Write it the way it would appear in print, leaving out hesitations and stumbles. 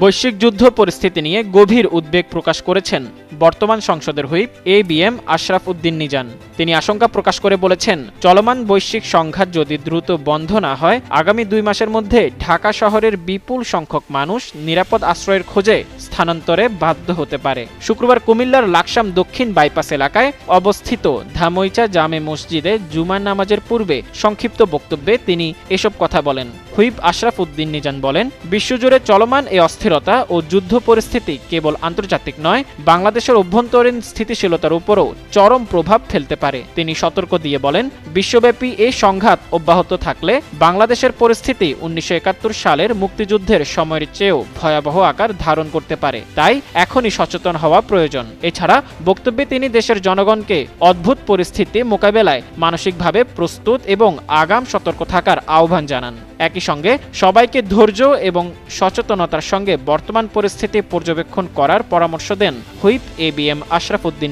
বৈশ্বিক যুদ্ধ পরিস্থিতি নিয়ে গভীর উদ্বেগ প্রকাশ করেছেন বর্তমান সংসদের হুইপ ABM আশরাফ উদ্দিন নিজান। তিনি আশঙ্কা প্রকাশ করে বলেছেন, চলমান বৈশ্বিক সংঘাত যদি দ্রুত বন্ধ না হয়, আগামী 2 মাসের মধ্যে ঢাকা শহরের বিপুল সংখ্যক মানুষ নিরাপদ আশ্রয়ের খোঁজে স্থানান্তরে বাধ্য হতে পারে। শুক্রবার কুমিল্লার লাকসাম দক্ষিণ বাইপাস এলাকায় অবস্থিত ধামইচা জামে মসজিদে জুমার নামাজের পূর্বে সংক্ষিপ্ত বক্তব্যে তিনি এসব কথা বলেন। হুইপ আশরাফ উদ্দিন নিজান বলেন, বিশ্বজুড়ে চলমান এই অস্থিরতা ও যুদ্ধ পরিস্থিতি কেবল আন্তর্জাতিক নয়, বাংলাদেশের অভ্যন্তরীণ স্থিতিশীলতার উপরও চরম প্রভাব ফেলতে পারে। তিনি সতর্ক দিয়ে বলেন, বিশ্বব্যাপী এই সংঘাত অব্যাহত থাকলে বাংলাদেশের পরিস্থিতি 1971 সালের মুক্তিযুদ্ধের সময়ের চেয়েও ভয়াবহ আকার ধারণ করতে পারে। তাই এখনই সচেতন হওয়া প্রয়োজন। এছাড়া বক্তব্যে তিনি দেশের জনগণকে অদ্ভুত পরিস্থিতি মোকাবেলায় মানসিকভাবে প্রস্তুত এবং আগাম সতর্ক থাকার আহ্বান জানান। একই সঙ্গে সবাইকে ধৈর্য এবং সচেতনতার সঙ্গে বর্তমান পরিস্থিতি পর্যবেক্ষণ করার পরামর্শ দেন হুইপ ABM আশরাফ উদ্দিন।